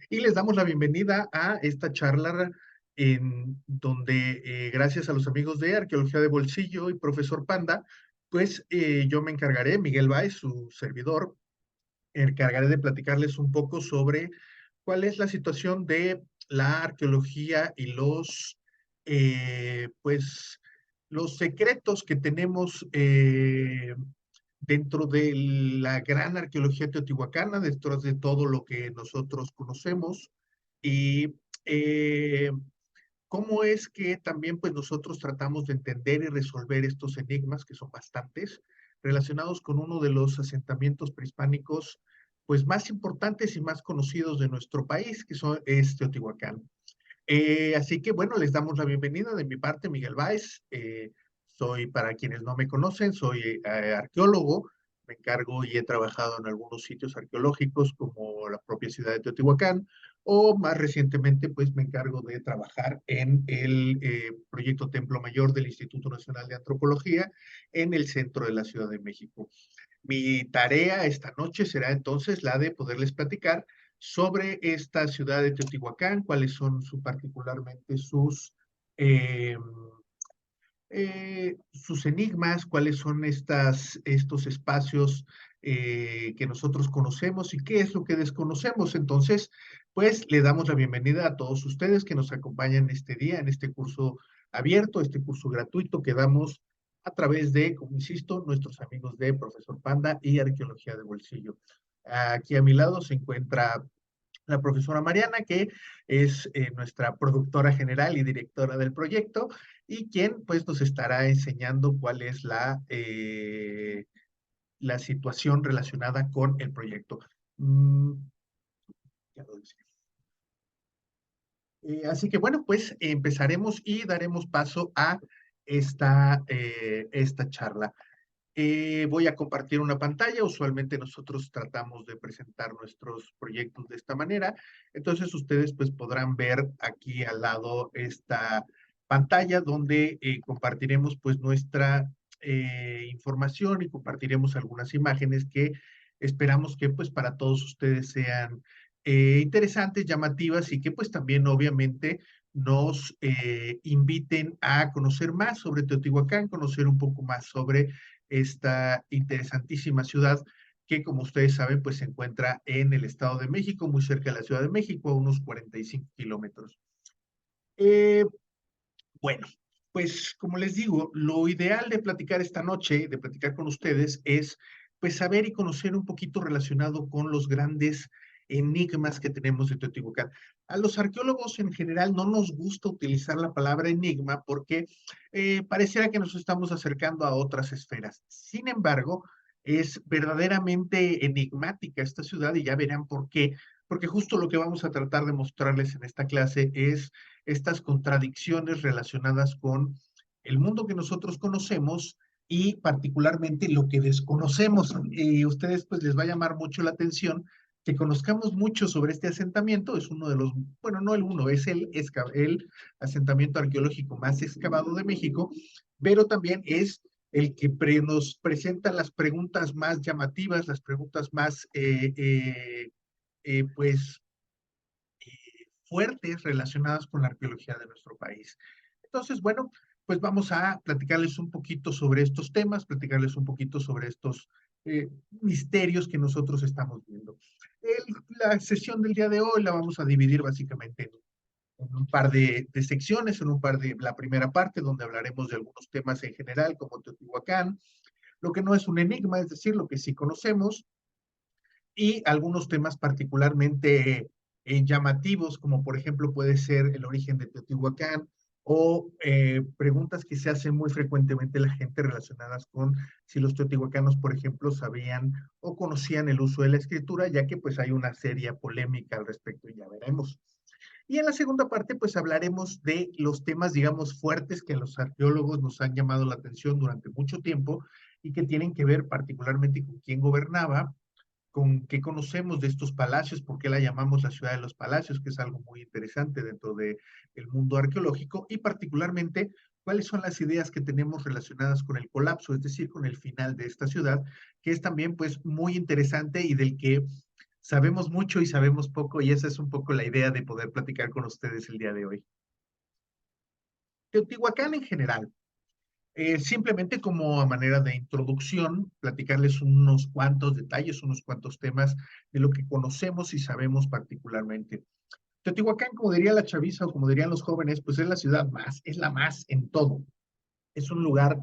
Y les damos la bienvenida a esta charla en donde, gracias a los amigos de Arqueología de Bolsillo y Profesor Panda, pues yo me encargaré, Miguel Báez, su servidor, encargaré de platicarles un poco sobre cuál es la situación de la arqueología y pues, los secretos que tenemos dentro de la gran arqueología teotihuacana, dentro de todo lo que nosotros conocemos, y eh, cómo es que también pues nosotros tratamos de entender y resolver estos enigmas, que son bastantes, relacionados con uno de los asentamientos prehispánicos pues más importantes y más conocidos de nuestro país, es Teotihuacán. Así que bueno, les damos la bienvenida de mi parte, Miguel Báez. Soy, para quienes no me conocen, soy arqueólogo. Me encargo y he trabajado en algunos sitios arqueológicos como la propia ciudad de Teotihuacán, o más recientemente, pues me encargo de trabajar en el proyecto Templo Mayor del Instituto Nacional de Antropología en el centro de la Ciudad de México. Mi tarea esta noche será entonces la de poderles platicar sobre esta ciudad de Teotihuacán, cuáles son particularmente eh, sus enigmas, cuáles son estos espacios que nosotros conocemos y qué es lo que desconocemos. Entonces, pues le damos la bienvenida a todos ustedes que nos acompañan este día en este curso abierto, este curso gratuito que damos a través de, como insisto, nuestros amigos de Profesor Panda y Arqueología de Bolsillo. Aquí a mi lado se encuentra la profesora Mariana, que es nuestra productora general y directora del proyecto, y quien pues nos estará enseñando cuál es la situación relacionada con el proyecto. Mm, ya lo decía. Así que bueno, pues empezaremos y daremos paso a esta charla. Voy a compartir una pantalla. Usualmente nosotros tratamos de presentar nuestros proyectos de esta manera. Entonces ustedes pues podrán ver aquí al lado esta pantalla donde compartiremos pues nuestra información y compartiremos algunas imágenes que esperamos que pues para todos ustedes sean interesantes, llamativas y que pues también obviamente nos inviten a conocer más sobre Teotihuacán, conocer un poco más sobre esta interesantísima ciudad que, como ustedes saben, pues se encuentra en el Estado de México, muy cerca de la Ciudad de México, a unos 45 kilómetros. Eh, bueno, pues como les digo, lo ideal de platicar esta noche, de platicar con ustedes, es pues saber y conocer un poquito relacionado con los grandes enigmas que tenemos de Teotihuacán. A los arqueólogos en general no nos gusta utilizar la palabra enigma porque pareciera que nos estamos acercando a otras esferas. Sin embargo, es verdaderamente enigmática esta ciudad y ya verán por qué. Porque justo lo que vamos a tratar de mostrarles en esta clase es estas contradicciones relacionadas con el mundo que nosotros conocemos y particularmente lo que desconocemos. Y a ustedes pues les va a llamar mucho la atención que conozcamos mucho sobre este asentamiento. Es uno de los, bueno, no el uno, es el asentamiento arqueológico más excavado de México, pero también es el que nos presenta las preguntas más llamativas, las preguntas más, pues, fuertes relacionadas con la arqueología de nuestro país. Entonces, bueno, pues vamos a platicarles un poquito sobre estos temas, platicarles un poquito sobre estos misterios que nosotros estamos viendo. La sesión del día de hoy la vamos a dividir básicamente en un par de secciones, en un par de la primera parte, donde hablaremos de algunos temas en general, como Teotihuacán, lo que no es un enigma, es decir, lo que sí conocemos, y algunos temas particularmente llamativos, como por ejemplo puede ser el origen de Teotihuacán o preguntas que se hacen muy frecuentemente la gente relacionadas con si los teotihuacanos, por ejemplo, sabían o conocían el uso de la escritura, ya que pues hay una seria polémica al respecto y ya veremos. Y en la segunda parte, pues hablaremos de los temas, digamos, fuertes que los arqueólogos nos han llamado la atención durante mucho tiempo y que tienen que ver particularmente con quién gobernaba, con qué conocemos de estos palacios, por qué la llamamos la ciudad de los palacios, que es algo muy interesante dentro del mundo arqueológico, y particularmente cuáles son las ideas que tenemos relacionadas con el colapso, es decir, con el final de esta ciudad, que es también pues muy interesante y del que sabemos mucho y sabemos poco, y esa es un poco la idea de poder platicar con ustedes el día de hoy. Teotihuacán en general, simplemente como a manera de introducción, platicarles unos cuantos detalles, unos cuantos temas de lo que conocemos y sabemos particularmente. Teotihuacán, como diría la chaviza o como dirían los jóvenes, pues es la ciudad más, es la más en todo. Es un lugar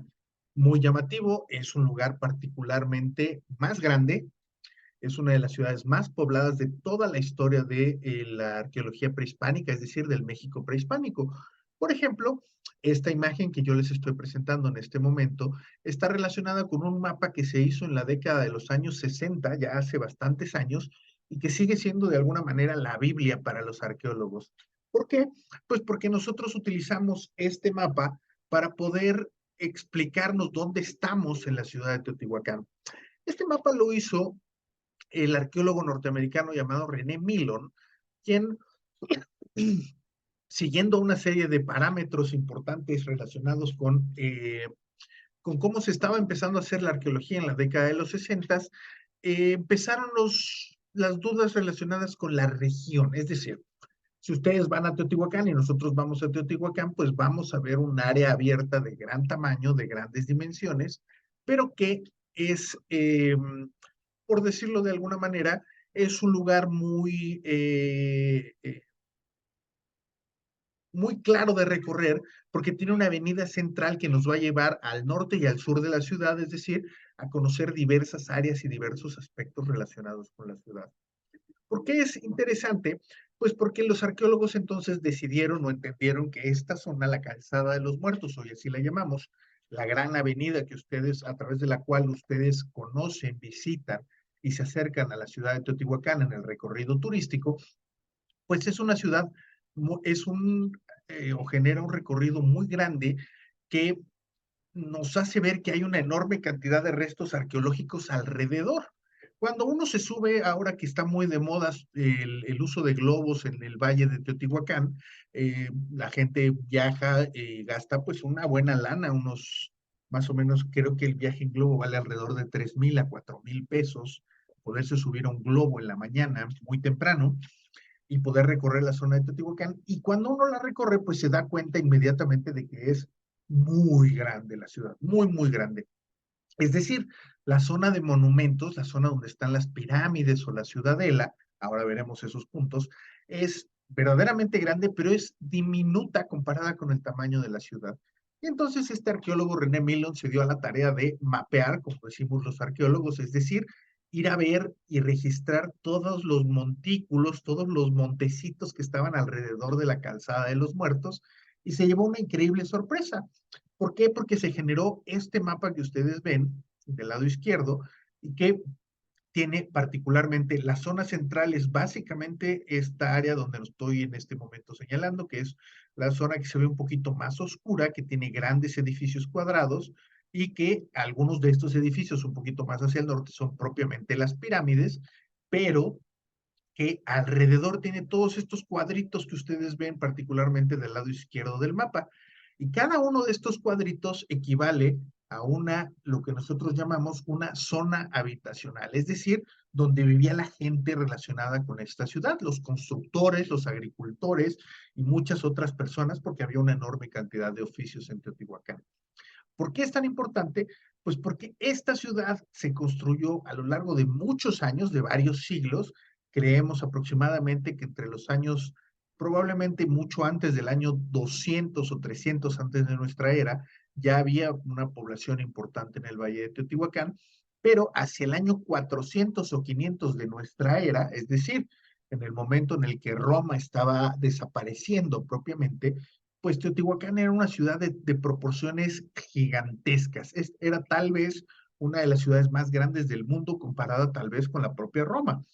muy llamativo, es un lugar particularmente más grande, es una de las ciudades más pobladas de toda la historia de la arqueología prehispánica, es decir, del México prehispánico. Por ejemplo, esta imagen que yo les estoy presentando en este momento está relacionada con un mapa que se hizo en la década de los años 60, ya hace bastantes años, y que sigue siendo de alguna manera la Biblia para los arqueólogos. ¿Por qué? Pues porque nosotros utilizamos este mapa para poder explicarnos dónde estamos en la ciudad de Teotihuacán. Este mapa lo hizo el arqueólogo norteamericano llamado René Milon, quien, siguiendo una serie de parámetros importantes relacionados con cómo se estaba empezando a hacer la arqueología en la década de los 60, empezaron las dudas relacionadas con la región. Es decir, si ustedes van a Teotihuacán y nosotros vamos a Teotihuacán, pues vamos a ver un área abierta de gran tamaño, de grandes dimensiones, pero que es por decirlo de alguna manera, es un lugar muy claro de recorrer porque tiene una avenida central que nos va a llevar al norte y al sur de la ciudad, es decir, a conocer diversas áreas y diversos aspectos relacionados con la ciudad. ¿Por qué es interesante? Pues porque los arqueólogos entonces decidieron o entendieron que esta zona, la Calzada de los Muertos, hoy así la llamamos, la gran avenida que ustedes, a través de la cual ustedes conocen, visitan y se acercan a la ciudad de Teotihuacán en el recorrido turístico, pues es una ciudad, es o genera un recorrido muy grande que nos hace ver que hay una enorme cantidad de restos arqueológicos alrededor. Cuando uno se sube, ahora que está muy de moda el uso de globos en el valle de Teotihuacán, la gente viaja y gasta pues una buena lana, unos más o menos, creo que el viaje en globo vale alrededor de 3,000 a 4,000 pesos, poderse subir a un globo en la mañana, muy temprano, y poder recorrer la zona de Teotihuacán. Y cuando uno la recorre, pues se da cuenta inmediatamente de que es muy grande la ciudad, muy, muy grande. Es decir, la zona de monumentos, la zona donde están las pirámides o la ciudadela, ahora veremos esos puntos, es verdaderamente grande, pero es diminuta comparada con el tamaño de la ciudad. Y entonces este arqueólogo René Milon se dio a la tarea de mapear, como decimos los arqueólogos, es decir, ir a ver y registrar todos los montículos, todos los montecitos que estaban alrededor de la calzada de los muertos, y se llevó una increíble sorpresa. ¿Por qué? Porque se generó este mapa que ustedes ven del lado izquierdo y que tiene particularmente la zona central es básicamente esta área donde lo estoy en este momento señalando, que es la zona que se ve un poquito más oscura, que tiene grandes edificios cuadrados y que algunos de estos edificios un poquito más hacia el norte son propiamente las pirámides, pero que alrededor tiene todos estos cuadritos que ustedes ven particularmente del lado izquierdo del mapa. Y cada uno de estos cuadritos equivale a lo que nosotros llamamos una zona habitacional, es decir, donde vivía la gente relacionada con esta ciudad, los constructores, los agricultores y muchas otras personas, porque había una enorme cantidad de oficios en Teotihuacán. ¿Por qué es tan importante? Pues porque esta ciudad se construyó a lo largo de muchos años, de varios siglos. Creemos aproximadamente que entre los años, probablemente mucho antes del año 200 o 300 antes de nuestra era, ya había una población importante en el Valle de Teotihuacán, pero hacia el año 400 o 500 de nuestra era, es decir, en el momento en el que Roma estaba desapareciendo propiamente, pues Teotihuacán era una ciudad de proporciones gigantescas. Era tal vez una de las ciudades más grandes del mundo comparada tal vez con la propia Roma.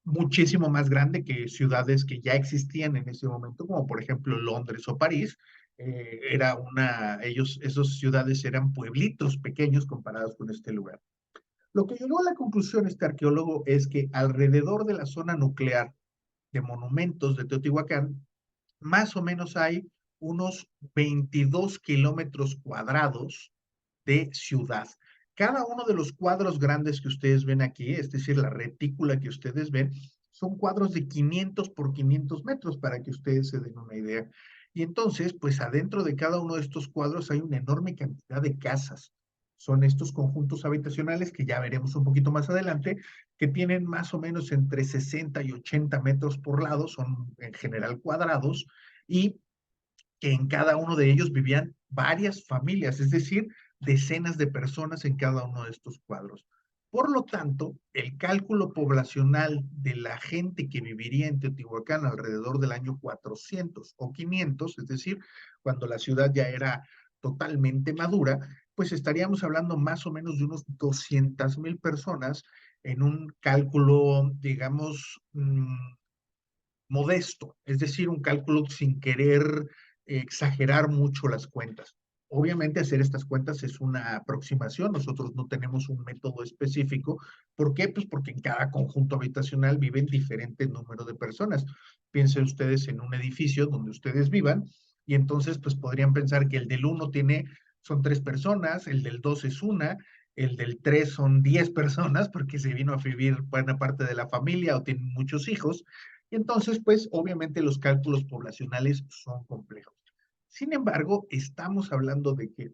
Muchísimo más grande que ciudades que ya existían en ese momento, como por ejemplo Londres o París. Esas ciudades eran pueblitos pequeños comparados con este lugar. Lo que llegó a la conclusión este arqueólogo es que alrededor de la zona nuclear de monumentos de Teotihuacán, más o menos hay unos 22 kilómetros cuadrados de ciudad. Cada uno de los cuadros grandes que ustedes ven aquí, es decir, la retícula que ustedes ven, son cuadros de 500 por 500 metros, para que ustedes se den una idea. Y entonces, pues adentro de cada uno de estos cuadros hay una enorme cantidad de casas. Son estos conjuntos habitacionales que ya veremos un poquito más adelante, que tienen más o menos entre 60 y 80 metros por lado, son en general cuadrados, y que en cada uno de ellos vivían varias familias, es decir, decenas de personas en cada uno de estos cuadros. Por lo tanto, el cálculo poblacional de la gente que viviría en Teotihuacán alrededor del año 400 o 500, es decir, cuando la ciudad ya era totalmente madura, pues estaríamos hablando más o menos de unos 200,000 personas en un cálculo, digamos, modesto, es decir, un cálculo sin querer exagerar mucho las cuentas. Obviamente hacer estas cuentas es una aproximación, nosotros no tenemos un método específico. ¿Por qué? Pues porque en cada conjunto habitacional viven diferentes números de personas. Piensen ustedes en un edificio donde ustedes vivan y entonces pues podrían pensar que el del uno son 3 personas, el del 2 es una, el del 3 son 10 personas porque se vino a vivir buena parte de la familia o tienen muchos hijos. Y entonces, pues obviamente los cálculos poblacionales son complejos. Sin embargo, estamos hablando de que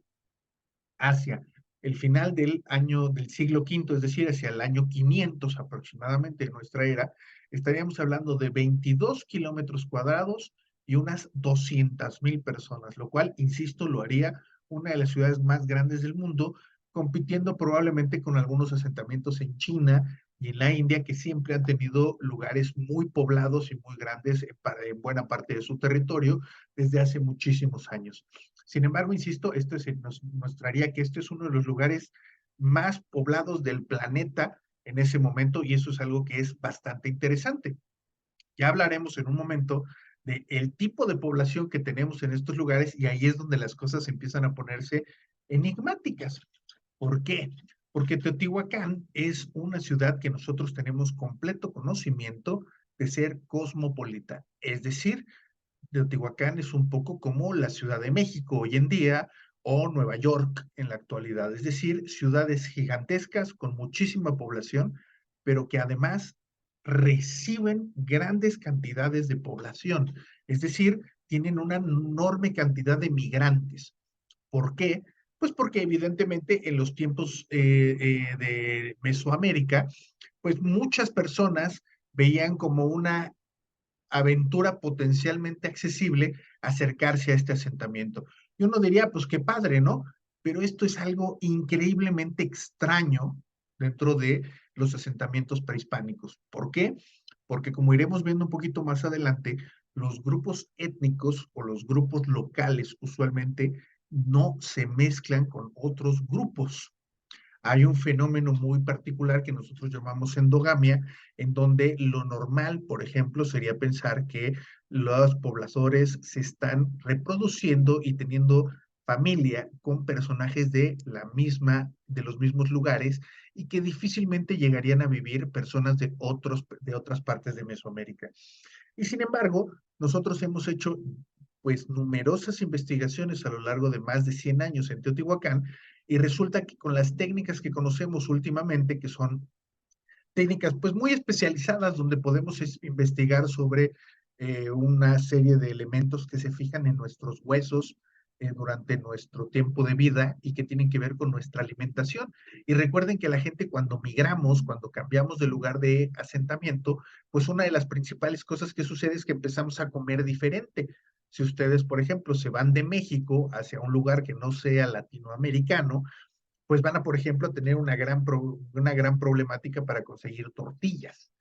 hacia el final del año del siglo quinto, es decir, hacia el año 500 aproximadamente de nuestra era, estaríamos hablando de 22 kilómetros cuadrados y unas 200,000 personas, lo cual, insisto, lo haría una de las ciudades más grandes del mundo, compitiendo probablemente con algunos asentamientos en China y en la India, que siempre han tenido lugares muy poblados y muy grandes en buena parte de su territorio desde hace muchísimos años. Sin embargo, insisto, esto nos mostraría que este es uno de los lugares más poblados del planeta en ese momento y eso es algo que es bastante interesante. Ya hablaremos en un momento del tipo de población que tenemos en estos lugares y ahí es donde las cosas empiezan a ponerse enigmáticas. ¿Por qué? Porque Teotihuacán es una ciudad que nosotros tenemos completo conocimiento de ser cosmopolita, es decir, Teotihuacán es un poco como la Ciudad de México hoy en día o Nueva York en la actualidad, es decir, ciudades gigantescas con muchísima población, pero que además reciben grandes cantidades de población, es decir, tienen una enorme cantidad de migrantes. ¿Por qué? Pues porque evidentemente en los tiempos de Mesoamérica, pues muchas personas veían como una aventura potencialmente accesible acercarse a este asentamiento. Y uno diría, pues qué padre, ¿no? Pero esto es algo increíblemente extraño dentro de los asentamientos prehispánicos. ¿Por qué? Porque como iremos viendo un poquito más adelante, los grupos étnicos o los grupos locales usualmente no se mezclan con otros grupos. Hay un fenómeno muy particular que nosotros llamamos endogamia, en donde lo normal, por ejemplo, sería pensar que los pobladores se están reproduciendo y teniendo familia con personajes de los mismos lugares y que difícilmente llegarían a vivir personas de otras partes de Mesoamérica. Y sin embargo, nosotros hemos hecho pues numerosas investigaciones a lo largo de más de 100 años en Teotihuacán y resulta que con las técnicas que conocemos últimamente, que son técnicas pues muy especializadas donde podemos investigar sobre una serie de elementos que se fijan en nuestros huesos durante nuestro tiempo de vida y que tienen que ver con nuestra alimentación. Y recuerden que la gente cuando migramos, cuando cambiamos de lugar de asentamiento, pues una de las principales cosas que sucede es que empezamos a comer diferente. Si ustedes, por ejemplo, se van de México hacia un lugar que no sea latinoamericano, pues van a, por ejemplo, tener una gran problemática para conseguir tortillas.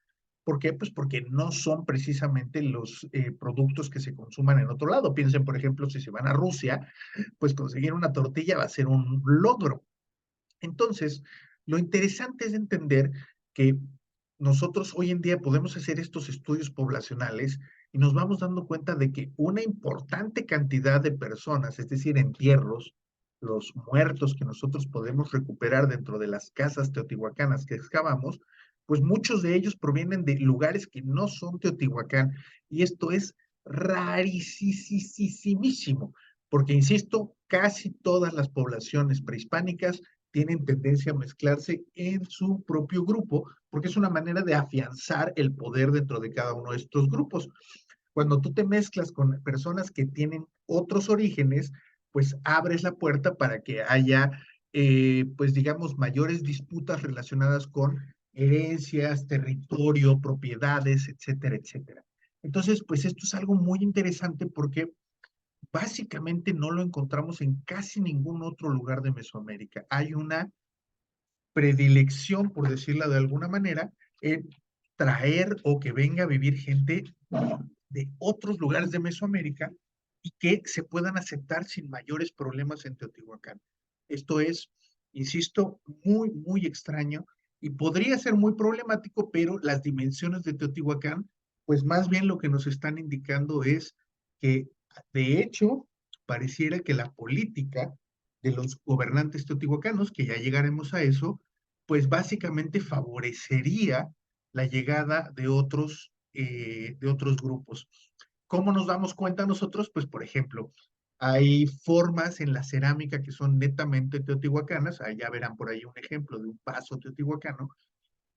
¿Por qué? Pues porque no son precisamente los productos que se consuman en otro lado. Piensen, por ejemplo, si se van a Rusia, pues conseguir una tortilla va a ser un logro. Entonces, lo interesante es entender que nosotros hoy en día podemos hacer estos estudios poblacionales y nos vamos dando cuenta de que una importante cantidad de personas, es decir, entierros, los muertos que nosotros podemos recuperar dentro de las casas teotihuacanas que excavamos, pues muchos de ellos provienen de lugares que no son Teotihuacán. Y esto es rarísimo, porque, insisto, casi todas las poblaciones prehispánicas tienen tendencia a mezclarse en su propio grupo, porque es una manera de afianzar el poder dentro de cada uno de estos grupos. Cuando tú te mezclas con personas que tienen otros orígenes, pues abres la puerta para que haya, pues digamos, mayores disputas relacionadas con herencias, territorio, propiedades, etcétera, etcétera. Entonces, pues esto es algo muy interesante porque básicamente no lo encontramos en casi ningún otro lugar de Mesoamérica. Hay una predilección, por decirla de alguna manera, en traer o que venga a vivir gente de otros lugares de Mesoamérica y que se puedan aceptar sin mayores problemas en Teotihuacán. Esto es, insisto, muy, muy extraño y podría ser muy problemático, pero las dimensiones de Teotihuacán, pues más bien lo que nos están indicando es que, de hecho, pareciera que la política de los gobernantes teotihuacanos, que ya llegaremos a eso, pues básicamente favorecería la llegada de otros grupos. ¿Cómo nos damos cuenta nosotros? Pues, por ejemplo, hay formas en la cerámica que son netamente teotihuacanas, allá verán por ahí un ejemplo de un paso teotihuacano,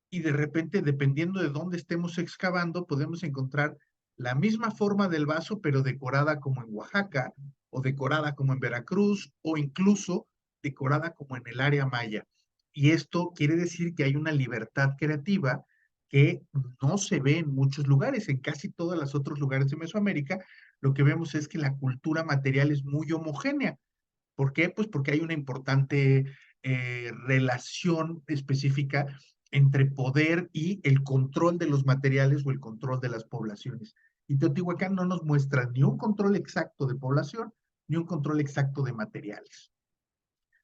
y de repente, dependiendo de dónde estemos excavando, podemos encontrar la misma forma del vaso, pero decorada como en Oaxaca, o decorada como en Veracruz, o incluso decorada como en el área maya. Y esto quiere decir que hay una libertad creativa que no se ve en muchos lugares, en casi todos los otros lugares de Mesoamérica, lo que vemos es que la cultura material es muy homogénea. ¿Por qué? Pues porque hay una importante relación específica entre poder y el control de los materiales o el control de las poblaciones. Y Teotihuacán no nos muestra ni un control exacto de población, ni un control exacto de materiales.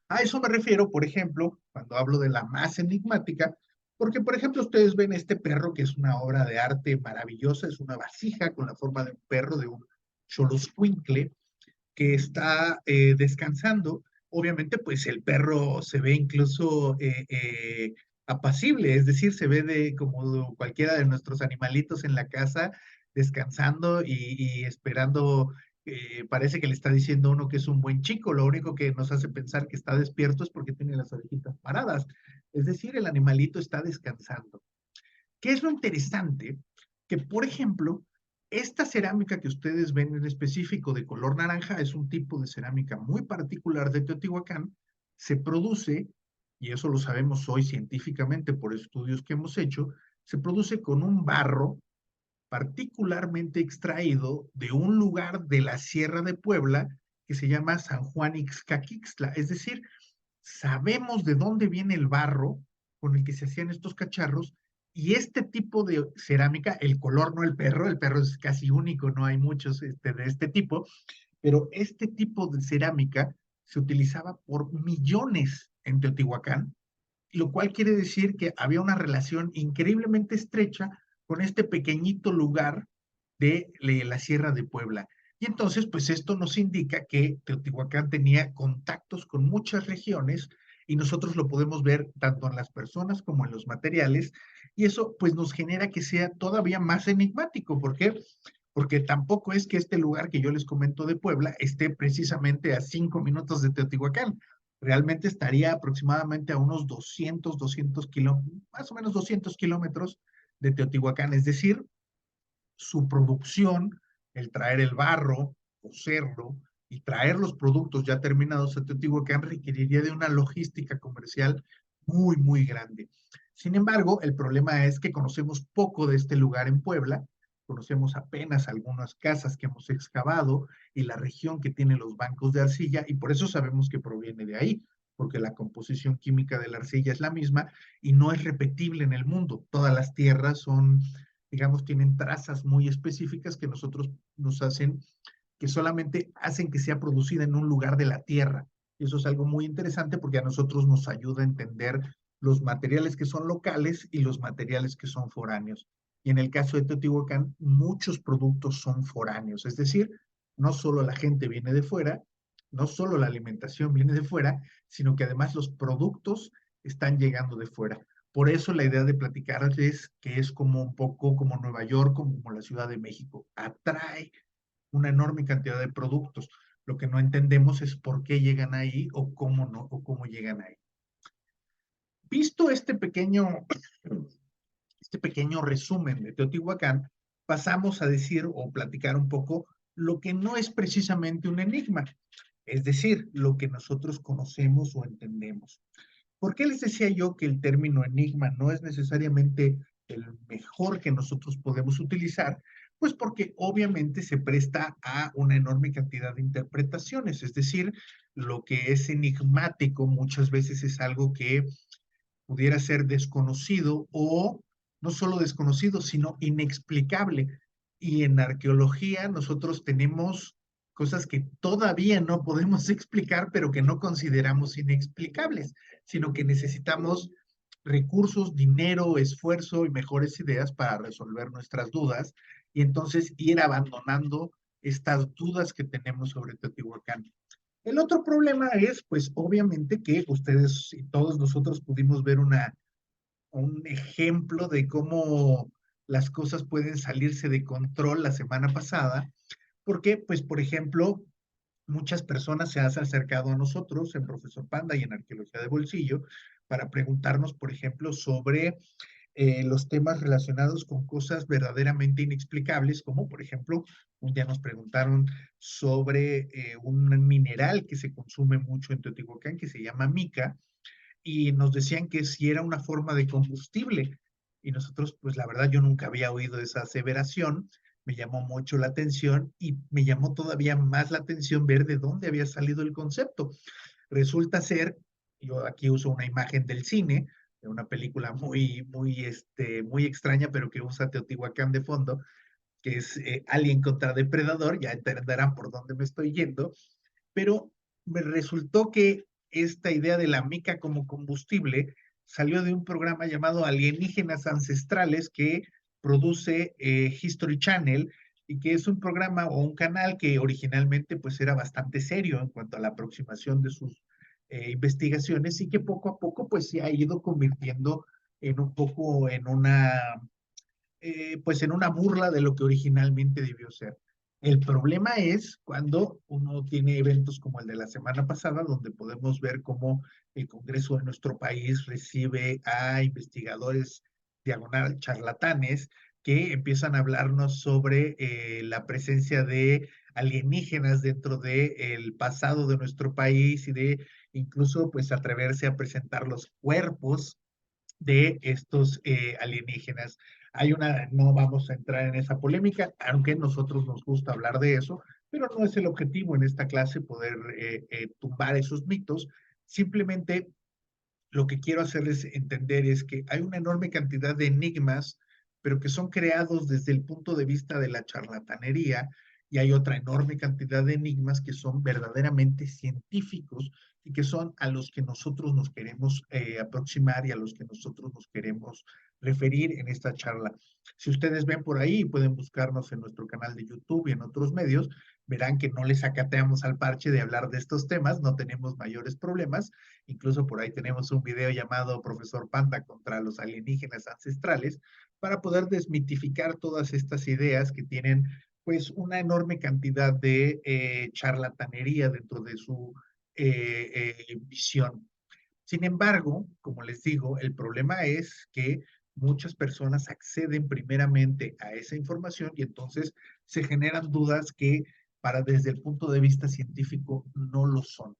A eso me refiero, por ejemplo, cuando hablo de la más enigmática, porque, por ejemplo, ustedes ven este perro que es una obra de arte maravillosa, es una vasija con la forma de un perro, de un xoloscuincle, que está descansando. Obviamente, pues el perro se ve incluso apacible, es decir, se ve como cualquiera de nuestros animalitos en la casa descansando y esperando. Parece que le está diciendo a uno que es un buen chico, lo único que nos hace pensar que está despierto es porque tiene las orejitas paradas, es decir, el animalito está descansando. ¿Qué es lo interesante? Que, por ejemplo, esta cerámica que ustedes ven en específico de color naranja es un tipo de cerámica muy particular de Teotihuacán. Se produce, y eso lo sabemos hoy científicamente por estudios que hemos hecho, se produce con un barro particularmente extraído de un lugar de la Sierra de Puebla que se llama San Juan Ixcaquixtla. Es decir, sabemos de dónde viene el barro con el que se hacían estos cacharros y este tipo de cerámica, el color, no el perro es casi único, no hay muchos de este tipo, pero este tipo de cerámica se utilizaba por millones en Teotihuacán, lo cual quiere decir que había una relación increíblemente estrecha con este pequeñito lugar de la Sierra de Puebla. Y entonces, pues esto nos indica que Teotihuacán tenía contactos con muchas regiones y nosotros lo podemos ver tanto en las personas como en los materiales y eso pues nos genera que sea todavía más enigmático. ¿Por qué? Porque tampoco es que este lugar que yo les comento de Puebla esté precisamente a 5 minutos de Teotihuacán. Realmente estaría aproximadamente a unos 200 kilómetros, más o menos 200 kilómetros de Teotihuacán. Es decir, su producción, el traer el barro, cocerlo y traer los productos ya terminados a Teotihuacán requeriría de una logística comercial muy, muy grande. Sin embargo, el problema es que conocemos poco de este lugar en Puebla, conocemos apenas algunas casas que hemos excavado y la región que tiene los bancos de arcilla y por eso sabemos que proviene de ahí, porque la composición química de la arcilla es la misma y no es repetible en el mundo. Todas las tierras son, digamos, tienen trazas muy específicas que nosotros nos hacen, que solamente hacen que sea producida en un lugar de la Tierra. Y eso es algo muy interesante porque a nosotros nos ayuda a entender los materiales que son locales y los materiales que son foráneos. Y en el caso de Teotihuacán, muchos productos son foráneos, es decir, no solo la gente viene de fuera, no solo la alimentación viene de fuera, sino que además los productos están llegando de fuera. Por eso la idea de platicarles que es como un poco como Nueva York, como la Ciudad de México, atrae una enorme cantidad de productos. Lo que no entendemos es por qué llegan ahí o cómo no, o cómo llegan ahí. Visto este pequeño resumen de Teotihuacán, pasamos a decir o platicar un poco lo que no es precisamente un enigma, es decir, lo que nosotros conocemos o entendemos. ¿Por qué les decía yo que el término enigma no es necesariamente el mejor que nosotros podemos utilizar? Pues porque obviamente se presta a una enorme cantidad de interpretaciones, es decir, lo que es enigmático muchas veces es algo que pudiera ser desconocido o no solo desconocido, sino inexplicable. Y en arqueología nosotros tenemos cosas que todavía no podemos explicar, pero que no consideramos inexplicables, sino que necesitamos recursos, dinero, esfuerzo y mejores ideas para resolver nuestras dudas y entonces ir abandonando estas dudas que tenemos sobre Teotihuacán. El otro problema es, pues, obviamente que ustedes y todos nosotros pudimos ver un ejemplo de cómo las cosas pueden salirse de control la semana pasada, porque, pues, por ejemplo, muchas personas se han acercado a nosotros en Profesor Panda y en Arqueología de Bolsillo para preguntarnos, por ejemplo, sobre los temas relacionados con cosas verdaderamente inexplicables, como por ejemplo, un día nos preguntaron sobre un mineral que se consume mucho en Teotihuacán que se llama mica, y nos decían que si era una forma de combustible. Y nosotros, pues la verdad, yo nunca había oído esa aseveración, me llamó mucho la atención y me llamó todavía más la atención ver de dónde había salido el concepto. Resulta ser, yo aquí uso una imagen del cine, de una película muy extraña, pero que usa Teotihuacán de fondo, que es Alien contra Depredador, ya entenderán por dónde me estoy yendo, pero me resultó que esta idea de la mica como combustible salió de un programa llamado Alienígenas Ancestrales que produce History Channel y que es un programa o un canal que originalmente pues era bastante serio en cuanto a la aproximación de sus investigaciones y que poco a poco pues se ha ido convirtiendo en un poco en pues en una burla de lo que originalmente debió ser. El problema es cuando uno tiene eventos como el de la semana pasada, donde podemos ver cómo el Congreso de nuestro país recibe a investigadores diagonal charlatanes que empiezan a hablarnos sobre la presencia de alienígenas dentro del pasado de nuestro país y de incluso pues atreverse a presentar los cuerpos de estos alienígenas. No vamos a entrar en esa polémica, aunque a nosotros nos gusta hablar de eso, pero no es el objetivo en esta clase poder tumbar esos mitos. Simplemente lo que quiero hacerles entender es que hay una enorme cantidad de enigmas, pero que son creados desde el punto de vista de la charlatanería, y hay otra enorme cantidad de enigmas que son verdaderamente científicos y que son a los que nosotros nos queremos aproximar y a los que nosotros nos queremos referir en esta charla. Si ustedes ven por ahí, pueden buscarnos en nuestro canal de YouTube y en otros medios, verán que no les acateamos al parche de hablar de estos temas, no tenemos mayores problemas. Incluso por ahí tenemos un video llamado Profesor Panda contra los alienígenas ancestrales para poder desmitificar todas estas ideas que tienen pues una enorme cantidad de charlatanería dentro de su visión. Sin embargo, como les digo, el problema es que muchas personas acceden primeramente a esa información y entonces se generan dudas que para desde el punto de vista científico no lo son.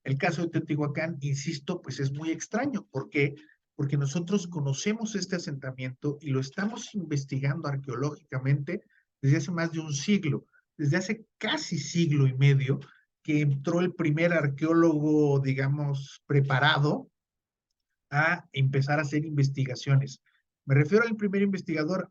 El caso de Teotihuacán, insisto, pues es muy extraño. ¿Por qué? Porque nosotros conocemos este asentamiento y lo estamos investigando arqueológicamente desde hace más de un siglo, desde hace casi siglo y medio, que entró el primer arqueólogo, digamos, preparado a empezar a hacer investigaciones. Me refiero al primer investigador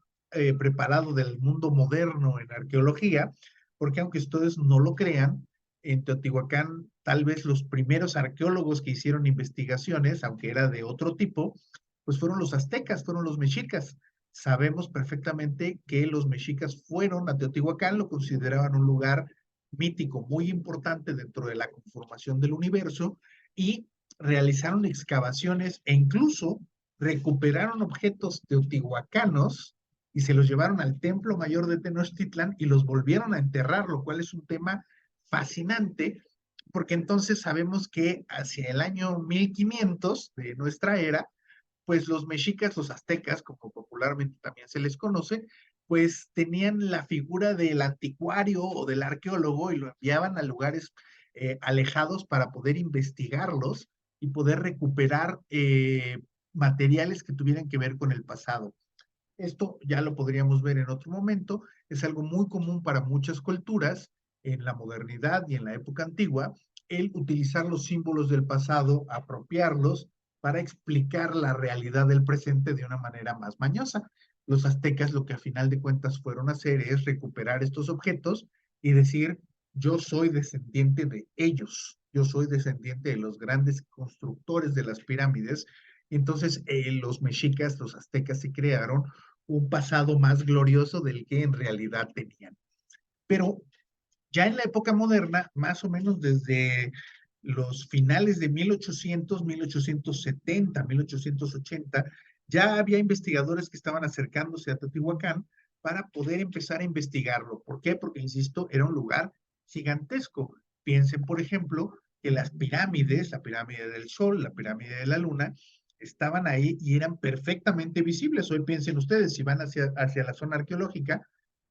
preparado del mundo moderno en arqueología, porque aunque ustedes no lo crean, en Teotihuacán tal vez los primeros arqueólogos que hicieron investigaciones, aunque era de otro tipo, pues fueron los aztecas, fueron los mexicas. Sabemos perfectamente que los mexicas fueron a Teotihuacán, lo consideraban un lugar mítico muy importante dentro de la conformación del universo y realizaron excavaciones e incluso recuperaron objetos teotihuacanos y se los llevaron al Templo Mayor de Tenochtitlan y los volvieron a enterrar, lo cual es un tema fascinante, porque entonces sabemos que hacia el año 1500 de nuestra era, pues los mexicas, los aztecas, como popularmente también se les conoce, pues tenían la figura del anticuario o del arqueólogo y lo enviaban a lugares alejados para poder investigarlos y poder recuperar materiales que tuvieran que ver con el pasado. Esto ya lo podríamos ver en otro momento, es algo muy común para muchas culturas en la modernidad y en la época antigua, el utilizar los símbolos del pasado, apropiarlos para explicar la realidad del presente de una manera más mañosa. Los aztecas lo que a final de cuentas fueron a hacer es recuperar estos objetos y decir, yo soy descendiente de ellos, yo soy descendiente de los grandes constructores de las pirámides. Entonces, los mexicas, los aztecas se crearon un pasado más glorioso del que en realidad tenían. Pero ya en la época moderna, más o menos desde los finales de 1800, 1870, 1880, ya había investigadores que estaban acercándose a Teotihuacán para poder empezar a investigarlo. ¿Por qué? Porque, insisto, era un lugar gigantesco. Piensen, por ejemplo, que las pirámides, la pirámide del Sol, la pirámide de la Luna, estaban ahí y eran perfectamente visibles. Hoy piensen ustedes, si van hacia la zona arqueológica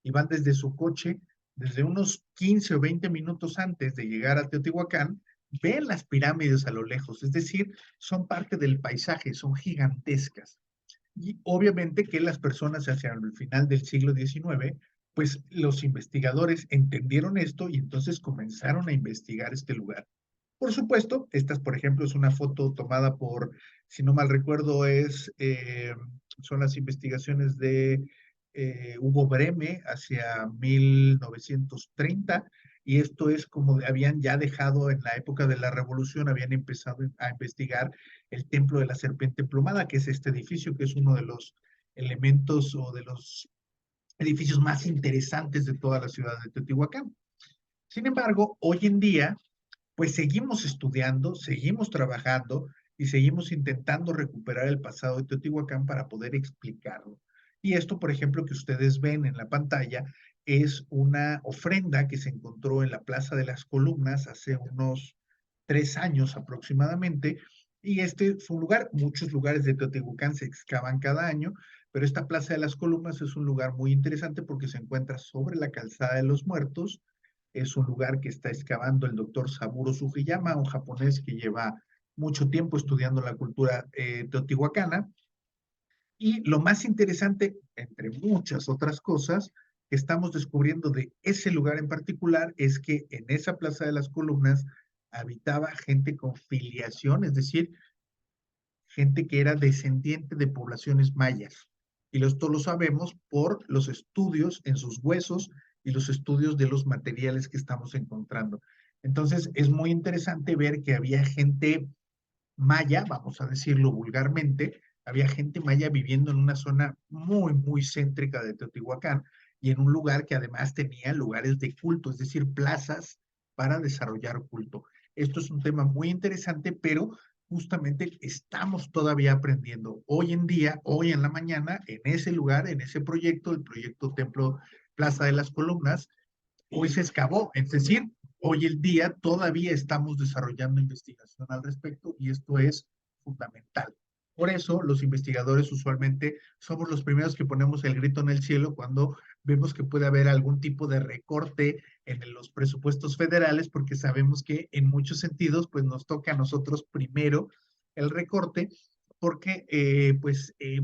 y van desde su coche, desde unos 15 o 20 minutos antes de llegar a Teotihuacán, ven las pirámides a lo lejos, es decir, son parte del paisaje, son gigantescas. Y obviamente que las personas hacia el final del siglo XIX, pues los investigadores entendieron esto y entonces comenzaron a investigar este lugar. Por supuesto, estas, por ejemplo, es una foto tomada por, si no mal recuerdo, son las investigaciones de Hugo Breme hacia 1930, y esto es como habían ya dejado en la época de la Revolución, habían empezado a investigar el Templo de la Serpiente Emplumada, que es este edificio, que es uno de los elementos o de los edificios más interesantes de toda la ciudad de Teotihuacán. Sin embargo, hoy en día, pues seguimos estudiando, seguimos trabajando y seguimos intentando recuperar el pasado de Teotihuacán para poder explicarlo. Y esto, por ejemplo, que ustedes ven en la pantalla, es una ofrenda que se encontró en la Plaza de las Columnas hace unos 3 años aproximadamente. Y este fue un lugar, muchos lugares de Teotihuacán se excavan cada año, pero esta Plaza de las Columnas es un lugar muy interesante porque se encuentra sobre la Calzada de los Muertos. Es un lugar que está excavando el doctor Saburo Sugiyama, un japonés que lleva mucho tiempo estudiando la cultura teotihuacana. Y lo más interesante, entre muchas otras cosas, que estamos descubriendo de ese lugar en particular es que en esa Plaza de las Columnas habitaba gente con filiación, es decir, gente que era descendiente de poblaciones mayas. Y esto lo sabemos por los estudios en sus huesos y los estudios de los materiales que estamos encontrando. Entonces, es muy interesante ver que había gente maya, vamos a decirlo vulgarmente, había gente maya viviendo en una zona muy, muy céntrica de Teotihuacán y en un lugar que además tenía lugares de culto, es decir, plazas para desarrollar culto. Esto es un tema muy interesante, pero justamente estamos todavía aprendiendo. Hoy en día, hoy en la mañana, en ese lugar, en ese proyecto, el proyecto Templo Plaza de las Columnas, hoy se excavó, es decir, hoy el día todavía estamos desarrollando investigación al respecto y esto es fundamental. Por eso los investigadores usualmente somos los primeros que ponemos el grito en el cielo cuando vemos que puede haber algún tipo de recorte en los presupuestos federales, porque sabemos que en muchos sentidos pues nos toca a nosotros primero el recorte, porque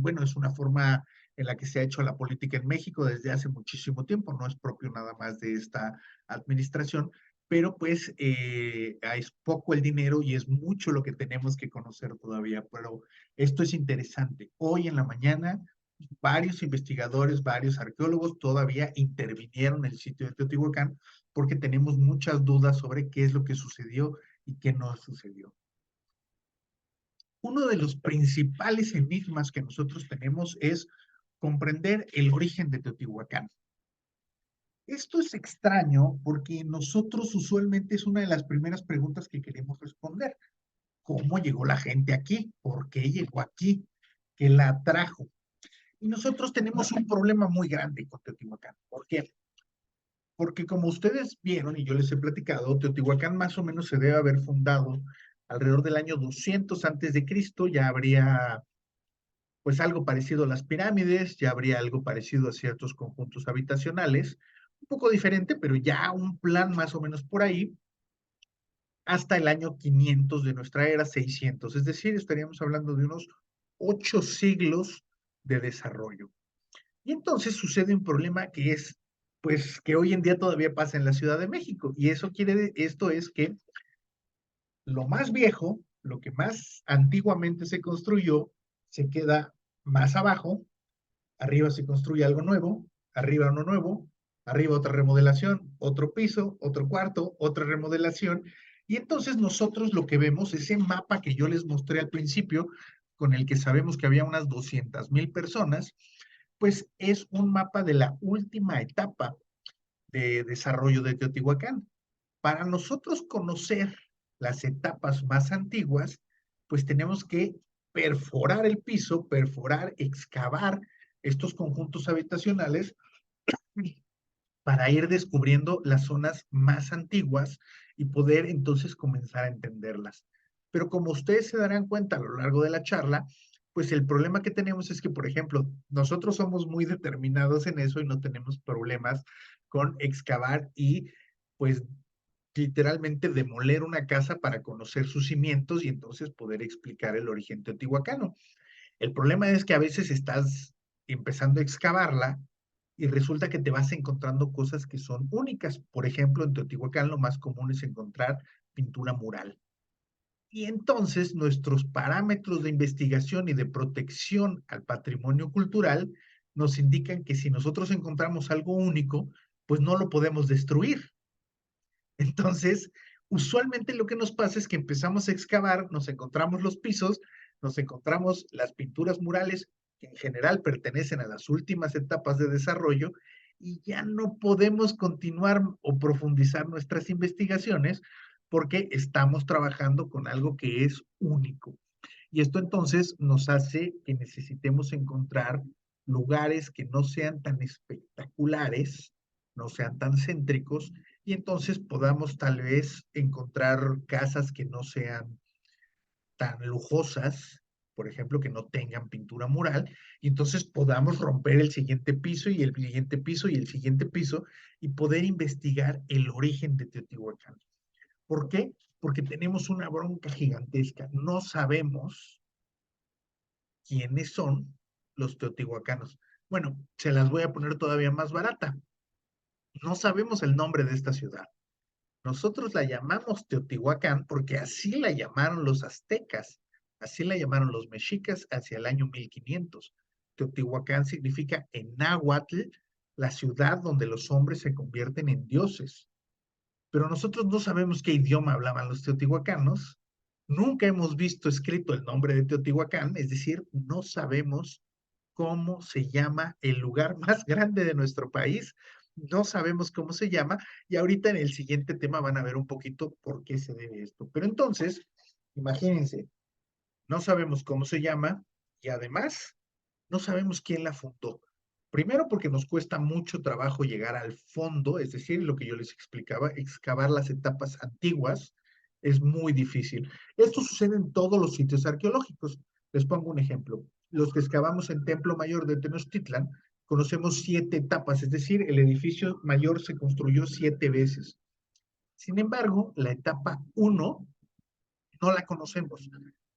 bueno, es una forma en la que se ha hecho la política en México desde hace muchísimo tiempo, no es propio nada más de esta administración, pero pues es poco el dinero y es mucho lo que tenemos que conocer todavía, pero esto es interesante. Hoy en la mañana, varios investigadores, varios arqueólogos todavía intervinieron en el sitio de Teotihuacán porque tenemos muchas dudas sobre qué es lo que sucedió y qué no sucedió. Uno de los principales enigmas que nosotros tenemos es comprender el origen de Teotihuacán. Esto es extraño porque nosotros usualmente es una de las primeras preguntas que queremos responder. ¿Cómo llegó la gente aquí? ¿Por qué llegó aquí? ¿Qué la atrajo? Y nosotros tenemos un problema muy grande con Teotihuacán. ¿Por qué? Porque como ustedes vieron y yo les he platicado, Teotihuacán más o menos se debe haber fundado alrededor del año 200 antes de Cristo. Ya habría pues algo parecido a las pirámides, ya habría algo parecido a ciertos conjuntos habitacionales, un poco diferente, pero ya un plan más o menos por ahí, hasta el año 500 de nuestra era, 600. Es decir, estaríamos hablando de unos 8 siglos de desarrollo. Y entonces sucede un problema que es, pues, que hoy en día todavía pasa en la Ciudad de México. Y eso esto es que lo más viejo, lo que más antiguamente se construyó, se queda más abajo, arriba se construye algo nuevo, arriba uno nuevo, arriba otra remodelación, otro piso, otro cuarto, otra remodelación. Y entonces nosotros lo que vemos, ese mapa que yo les mostré al principio, con el que sabemos que había unas 200,000 personas, pues es un mapa de la última etapa de desarrollo de Teotihuacán. Para nosotros conocer las etapas más antiguas, pues tenemos que perforar el piso, perforar, excavar estos conjuntos habitacionales para ir descubriendo las zonas más antiguas y poder entonces comenzar a entenderlas. Pero como ustedes se darán cuenta a lo largo de la charla, pues el problema que tenemos es que, por ejemplo, nosotros somos muy determinados en eso y no tenemos problemas con excavar y pues literalmente demoler una casa para conocer sus cimientos y entonces poder explicar el origen teotihuacano. El problema es que a veces estás empezando a excavarla y resulta que te vas encontrando cosas que son únicas. Por ejemplo, en Teotihuacán lo más común es encontrar pintura mural. Y entonces nuestros parámetros de investigación y de protección al patrimonio cultural nos indican que si nosotros encontramos algo único, pues no lo podemos destruir. Entonces, usualmente lo que nos pasa es que empezamos a excavar, nos encontramos los pisos, nos encontramos las pinturas murales, que en general pertenecen a las últimas etapas de desarrollo, y ya no podemos continuar o profundizar nuestras investigaciones porque estamos trabajando con algo que es único. Y esto entonces nos hace que necesitemos encontrar lugares que no sean tan espectaculares, no sean tan céntricos, y entonces podamos tal vez encontrar casas que no sean tan lujosas, por ejemplo, que no tengan pintura mural, y entonces podamos romper el siguiente piso y el siguiente piso y el siguiente piso y poder investigar el origen de Teotihuacán. ¿Por qué? Porque tenemos una bronca gigantesca. No sabemos quiénes son los teotihuacanos. Bueno, se las voy a poner todavía más barata. No sabemos el nombre de esta ciudad. Nosotros la llamamos Teotihuacán porque así la llamaron los aztecas, así la llamaron los mexicas hacia el año 1500. Teotihuacán significa en náhuatl la ciudad donde los hombres se convierten en dioses. Pero nosotros no sabemos qué idioma hablaban los teotihuacanos, nunca hemos visto escrito el nombre de Teotihuacán, es decir, no sabemos cómo se llama el lugar más grande de nuestro país, no sabemos cómo se llama, y ahorita en el siguiente tema van a ver un poquito por qué se debe esto. Pero entonces, imagínense, no sabemos cómo se llama y además no sabemos quién la fundó. Primero porque nos cuesta mucho trabajo llegar al fondo, es decir, lo que yo les explicaba, excavar las etapas antiguas es muy difícil. Esto sucede en todos los sitios arqueológicos. Les pongo un ejemplo. Los que excavamos en Templo Mayor de Tenochtitlan, conocemos 7 etapas, es decir, el edificio mayor se construyó 7 veces. Sin embargo, la etapa 1 no la conocemos.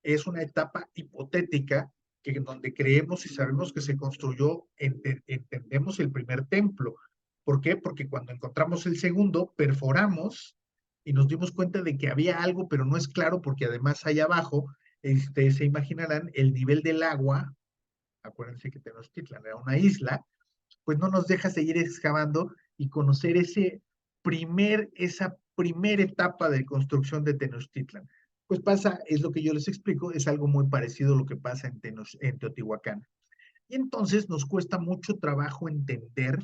Es una etapa hipotética que donde creemos y sabemos que se construyó, entendemos el primer templo. ¿Por qué? Porque cuando encontramos el segundo, perforamos y nos dimos cuenta de que había algo, pero no es claro porque además allá abajo, se imaginarán, el nivel del agua, acuérdense que Tenochtitlan era una isla, pues no nos deja seguir excavando y conocer esa primera etapa de construcción de Tenochtitlan. Pues pasa, es lo que yo les explico, es algo muy parecido a lo que pasa en Teotihuacán. Y entonces nos cuesta mucho trabajo entender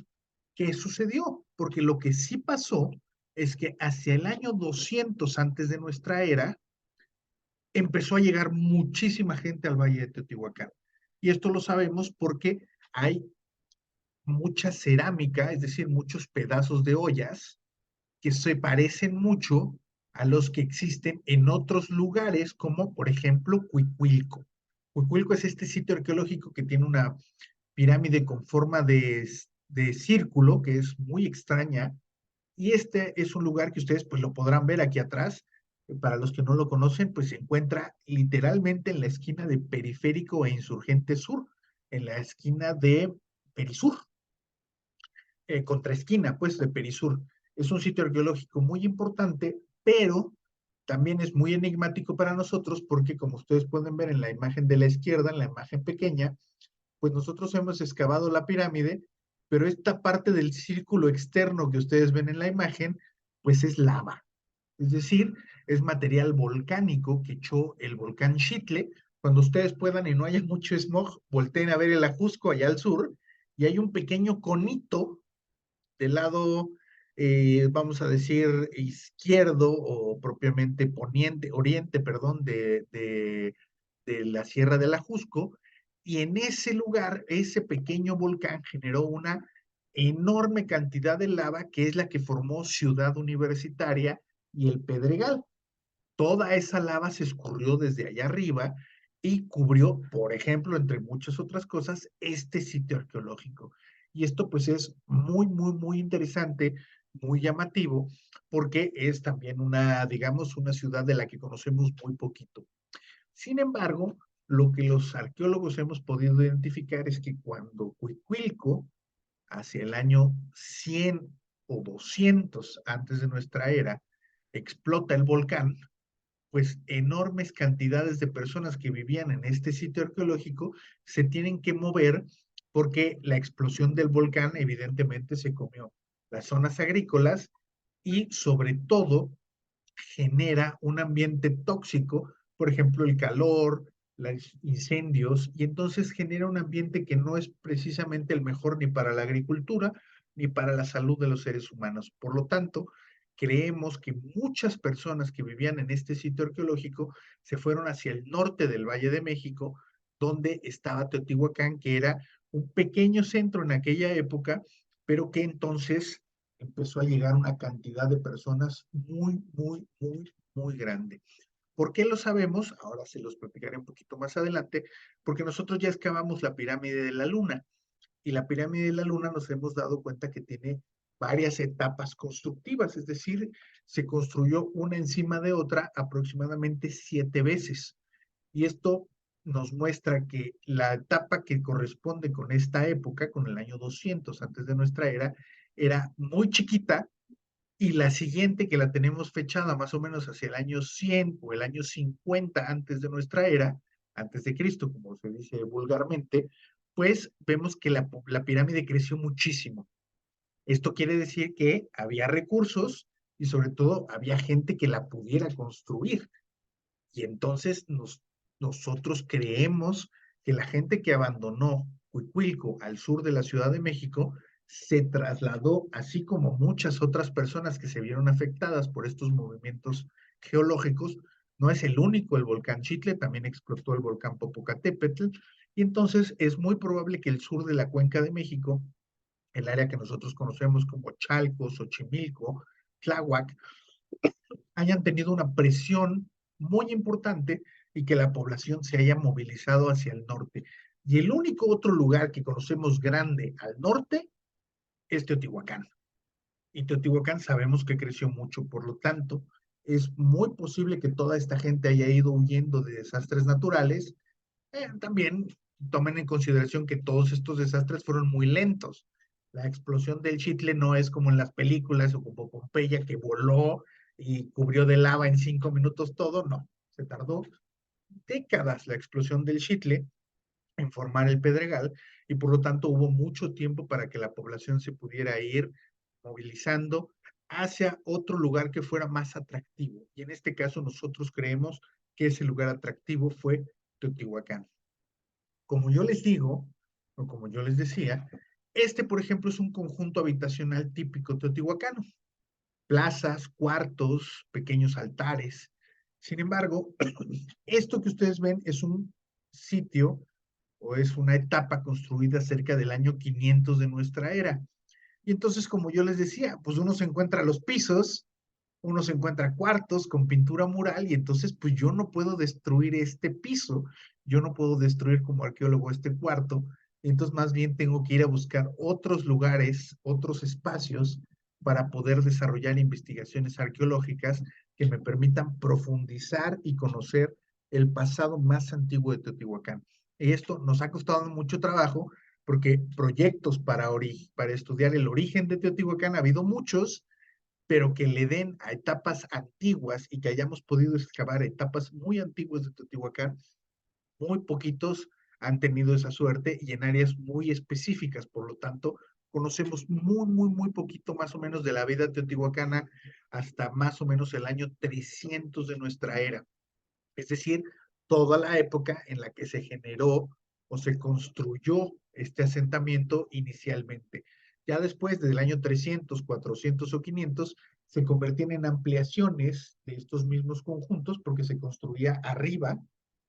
qué sucedió, porque lo que sí pasó es que hacia el año 200 antes de nuestra era, empezó a llegar muchísima gente al Valle de Teotihuacán. Y esto lo sabemos porque hay mucha cerámica, es decir, muchos pedazos de ollas que se parecen mucho a los que existen en otros lugares, como por ejemplo Cuicuilco. Cuicuilco es este sitio arqueológico que tiene una pirámide con forma de círculo, que es muy extraña, y este es un lugar que ustedes pues lo podrán ver aquí atrás. Para los que no lo conocen, pues se encuentra literalmente en la esquina de Periférico e Insurgente Sur, en la esquina de Perisur, contraesquina, pues, de Perisur. Es un sitio arqueológico muy importante, pero también es muy enigmático para nosotros porque, como ustedes pueden ver en la imagen de la izquierda, en la imagen pequeña, pues nosotros hemos excavado la pirámide, pero esta parte del círculo externo que ustedes ven en la imagen, pues es lava. Es decir, es material volcánico que echó el volcán Xitle. Cuando ustedes puedan y no haya mucho smog, volteen a ver el Ajusco allá al sur y hay un pequeño conito del lado, vamos a decir, izquierdo o propiamente poniente, oriente, perdón, de la Sierra del Ajusco, y en ese lugar, ese pequeño volcán generó una enorme cantidad de lava que es la que formó Ciudad Universitaria y el Pedregal. Toda esa lava se escurrió desde allá arriba y cubrió, por ejemplo, entre muchas otras cosas, este sitio arqueológico. Y esto pues es muy, muy, muy interesante, muy llamativo, porque es también una, digamos, una ciudad de la que conocemos muy poquito. Sin embargo, lo que los arqueólogos hemos podido identificar es que cuando Cuicuilco, hacia el año 100 o 200 antes de nuestra era, explota el volcán, pues enormes cantidades de personas que vivían en este sitio arqueológico se tienen que mover porque la explosión del volcán evidentemente se comió las zonas agrícolas y sobre todo genera un ambiente tóxico, por ejemplo, el calor, los incendios, y entonces genera un ambiente que no es precisamente el mejor ni para la agricultura ni para la salud de los seres humanos. Por lo tanto, creemos que muchas personas que vivían en este sitio arqueológico se fueron hacia el norte del Valle de México, donde estaba Teotihuacán, que era un pequeño centro en aquella época, pero que entonces empezó a llegar una cantidad de personas muy, muy, muy, muy grande. ¿Por qué lo sabemos? Ahora se los platicaré un poquito más adelante, porque nosotros ya excavamos la pirámide de la Luna y la pirámide de la Luna nos hemos dado cuenta que tiene varias etapas constructivas, es decir, se construyó una encima de otra aproximadamente 7 veces. Y esto nos muestra que la etapa que corresponde con esta época, con el año 200 antes de nuestra era muy chiquita y la siguiente que la tenemos fechada más o menos hacia el año 100 o el año 50 antes de nuestra era, antes de Cristo, como se dice vulgarmente, pues vemos que la pirámide creció muchísimo. Esto quiere decir que había recursos y sobre todo había gente que la pudiera construir. Y entonces nosotros creemos que la gente que abandonó Cuicuilco al sur de la Ciudad de México se trasladó, así como muchas otras personas que se vieron afectadas por estos movimientos geológicos. No es el único, el volcán Chitle, también explotó el volcán Popocatépetl, y entonces es muy probable que el sur de la Cuenca de México, el área que nosotros conocemos como Chalco, Xochimilco, Tláhuac, hayan tenido una presión muy importante y que la población se haya movilizado hacia el norte. Y el único otro lugar que conocemos grande al norte es Teotihuacán. Y Teotihuacán sabemos que creció mucho, por lo tanto, es muy posible que toda esta gente haya ido huyendo de desastres naturales. También tomen en consideración que todos estos desastres fueron muy lentos. La explosión del Chitle no es como en las películas o como Pompeya que voló y cubrió de lava en 5 minutos todo, no. Se tardó décadas la explosión del Chitle en formar el Pedregal y por lo tanto hubo mucho tiempo para que la población se pudiera ir movilizando hacia otro lugar que fuera más atractivo. Y en este caso nosotros creemos que ese lugar atractivo fue Teotihuacán. Como yo les digo, o como yo les decía, este, por ejemplo, es un conjunto habitacional típico teotihuacano. Plazas, cuartos, pequeños altares. Sin embargo, esto que ustedes ven es un sitio o es una etapa construida cerca del año 500 de nuestra era. Y entonces, como yo les decía, pues uno se encuentra los pisos, uno se encuentra cuartos con pintura mural y entonces pues yo no puedo destruir este piso, yo no puedo destruir como arqueólogo este cuarto, entonces más bien tengo que ir a buscar otros lugares, otros espacios para poder desarrollar investigaciones arqueológicas que me permitan profundizar y conocer el pasado más antiguo de Teotihuacán. Y esto nos ha costado mucho trabajo porque proyectos para estudiar el origen de Teotihuacán ha habido muchos, pero que le den a etapas antiguas y que hayamos podido excavar etapas muy antiguas de Teotihuacán, muy poquitos han tenido esa suerte y en áreas muy específicas. Por lo tanto, conocemos muy poquito más o menos de la vida teotihuacana hasta más o menos el año 300 de nuestra era. Es decir, toda la época en la que se generó o se construyó este asentamiento inicialmente. Ya después del año 300, 400 o 500, se convertían en ampliaciones de estos mismos conjuntos porque se construía arriba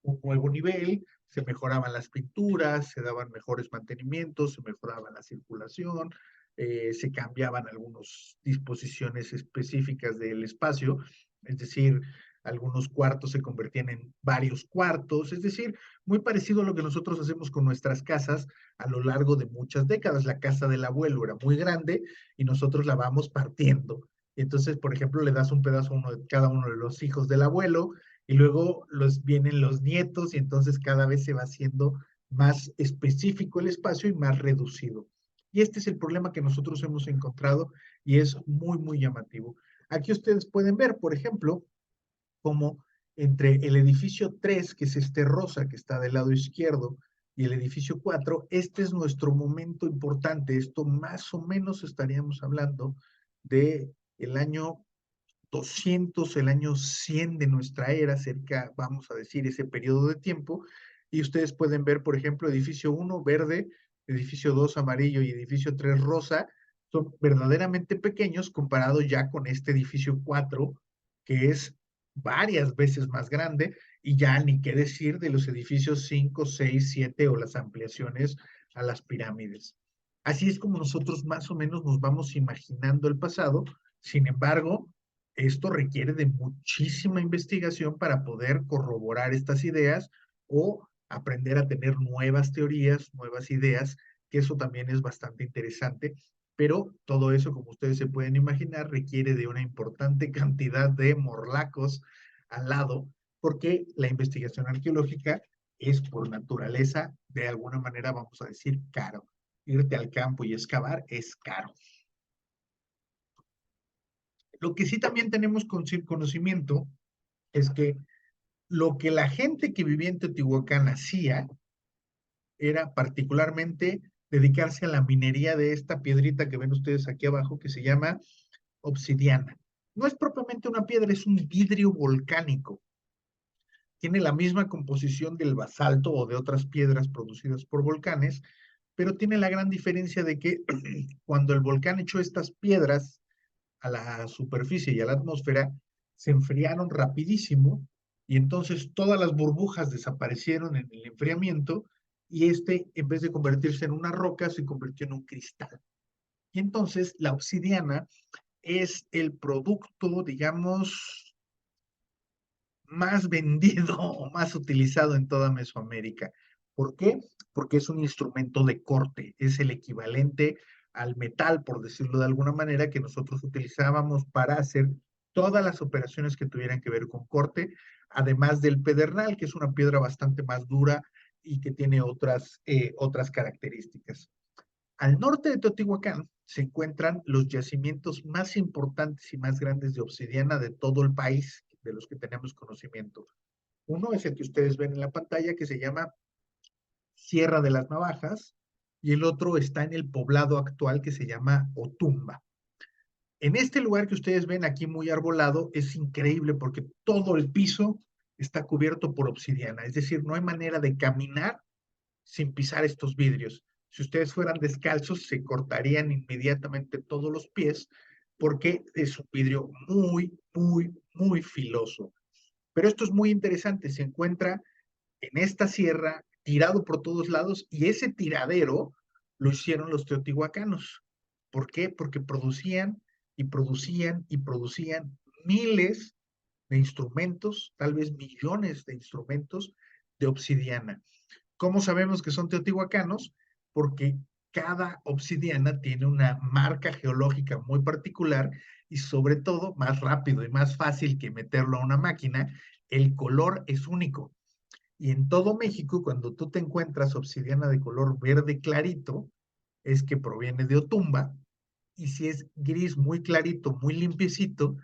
un nuevo nivel, se mejoraban las pinturas, se daban mejores mantenimientos, se mejoraba la circulación, se cambiaban algunas disposiciones específicas del espacio, es decir, algunos cuartos se convertían en varios cuartos, es decir, muy parecido a lo que nosotros hacemos con nuestras casas a lo largo de muchas décadas. La casa del abuelo era muy grande y nosotros la vamos partiendo. Entonces, por ejemplo, le das un pedazo a uno de cada uno de los hijos del abuelo y luego vienen los nietos y entonces cada vez se va haciendo más específico el espacio y más reducido. Y este es el problema que nosotros hemos encontrado y es muy llamativo. Aquí ustedes pueden ver, por ejemplo, como entre el edificio 3, que es este rosa que está del lado izquierdo, y el edificio 4, este es nuestro momento importante. Esto más o menos estaríamos hablando de el año 200, el año 100 de nuestra era, cerca, vamos a decir, ese periodo de tiempo. Y ustedes pueden ver, por ejemplo, edificio 1 verde, edificio 2 amarillo y edificio 3 rosa, son verdaderamente pequeños comparado ya con este edificio 4, que es varias veces más grande, y ya ni qué decir de los edificios 5, 6, 7 o las ampliaciones a las pirámides. Así es como nosotros más o menos nos vamos imaginando el pasado. Sin embargo, esto requiere de muchísima investigación para poder corroborar estas ideas o aprender a tener nuevas teorías, nuevas ideas, que eso también es bastante interesante, pero todo eso, como ustedes se pueden imaginar, requiere de una importante cantidad de morlacos al lado, porque la investigación arqueológica es por naturaleza, de alguna manera, vamos a decir, caro. Irte al campo y excavar es caro. Lo que sí también tenemos conocimiento es que lo que la gente que vivía en Teotihuacán hacía era particularmente dedicarse a la minería de esta piedrita que ven ustedes aquí abajo, que se llama obsidiana. No es propiamente una piedra, es un vidrio volcánico. Tiene la misma composición del basalto o de otras piedras producidas por volcanes, pero tiene la gran diferencia de que cuando el volcán echó estas piedras a la superficie y a la atmósfera, se enfriaron rapidísimo y entonces todas las burbujas desaparecieron en el enfriamiento y este, en vez de convertirse en una roca, se convirtió en un cristal. Y entonces la obsidiana es el producto, digamos, más vendido o más utilizado en toda Mesoamérica. ¿Por qué? Porque es un instrumento de corte, es el equivalente al metal, por decirlo de alguna manera, que nosotros utilizábamos para hacer todas las operaciones que tuvieran que ver con corte, además del pedernal, que es una piedra bastante más dura y que tiene otras características. Al norte de Teotihuacán se encuentran los yacimientos más importantes y más grandes de obsidiana de todo el país, de los que tenemos conocimiento. Uno es el que ustedes ven en la pantalla, que se llama Sierra de las Navajas, y el otro está en el poblado actual que se llama Otumba. En este lugar que ustedes ven aquí muy arbolado, es increíble porque todo el piso está cubierto por obsidiana, es decir, no hay manera de caminar sin pisar estos vidrios. Si ustedes fueran descalzos, se cortarían inmediatamente todos los pies porque es un vidrio muy filoso. Pero esto es muy interesante, se encuentra en esta sierra, tirado por todos lados, y ese tiradero lo hicieron los teotihuacanos. ¿Por qué? Porque producían y producían y producían miles de instrumentos, tal vez millones de instrumentos de obsidiana. ¿Cómo sabemos que son teotihuacanos? Porque cada obsidiana tiene una marca geológica muy particular y sobre todo, más rápido y más fácil que meterlo a una máquina, el color es único. Y en todo México, cuando tú te encuentras obsidiana de color verde clarito, es que proviene de Otumba, y si es gris muy clarito, muy limpiecito,